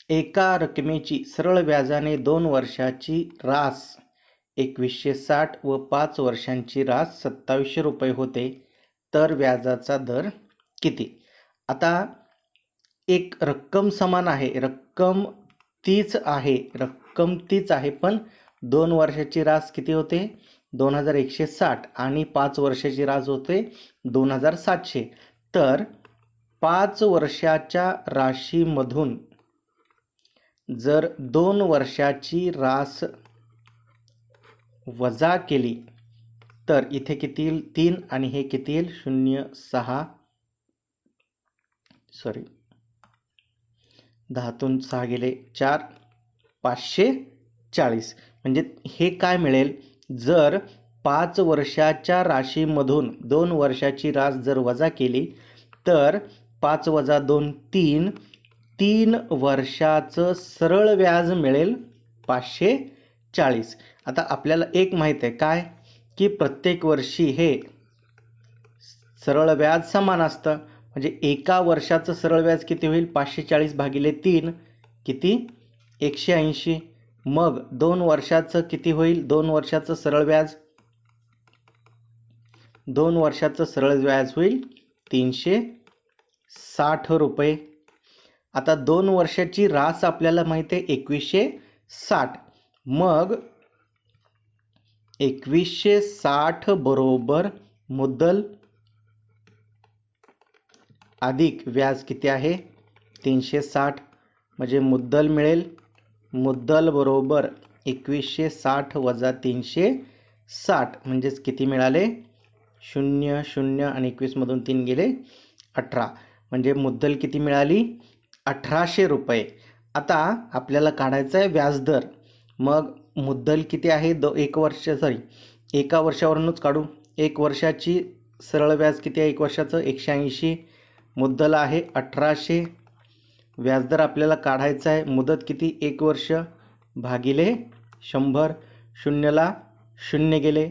एका रकमेची सरळ व्याजाने 2 वर्षाची रास 2160 व 5 वर्षांची रास 2700 रुपये होते, तर व्याजाचा दर किती? आता एक रक्कम समान आहे, रक्कम तीच आहे, पण 2 वर्षाची रास किती होते? 2160 आणि 5 वर्षाची रास होते 2700. तर 5 वर्षाच्या राशीमधून जर 2 वर्षाची रास वजा केली तर इथे किती येईल? 3 आणि हे किती येईल? 10तून 6 गेले 4, 540. म्हणजे हे काय मिळेल? जर 5 वर्षाच्या राशीमधून 2 वर्षाची रास जर वजा केली तर 5 वजा 2 3, 3 वर्षाचं सरळ व्याज मिळेल 540. आता आपल्याला एक माहीत आहे काय, की प्रत्येक वर्षी हे सरळ व्याज समान असतं. म्हणजे एका वर्षाचं सरळ व्याज किती होईल? 540 भागिले 3 किती? 180. मग 2 वर्षाचं किती होईल? 2 वर्षाचं सरळ व्याज 2 वर्षाचं सरळ व्याज होईल 360 रुपये. आता 2 वर्षाची रास आपल्याला माहिती आहे 2160. मग 2160 बरोबर मुद्दल अधिक व्याज किती आहे? 360. म्हणजे मुद्दल मिळेल, मुद्दल बरोबर 2160 वजा 360 म्हणजेच किती मिळाले? 0 0 आणि 21 मधून 3 गेले 18. म्हणजे मुद्दल किती मिळाली? 1800 रुपये. आता आपल्याला काढायचं आहे व्याजदर. मग मुद्दल किती आहे? एका वर्षावरूनच काढू. 1 वर्षाची सरळ व्याज किती आहे? 1 वर्षाचं 180. मुद्दल आहे 1800. व्याजदर आपल्याला काढायचा आहे. मुदत किती? 1 वर्ष भागिले 100. 0ला 0 गेले.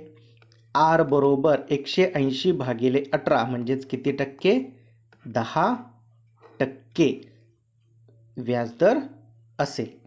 आर बरोबर 180 भागिले 18 म्हणजेच किती टक्के? 10% व्याजदर असेल.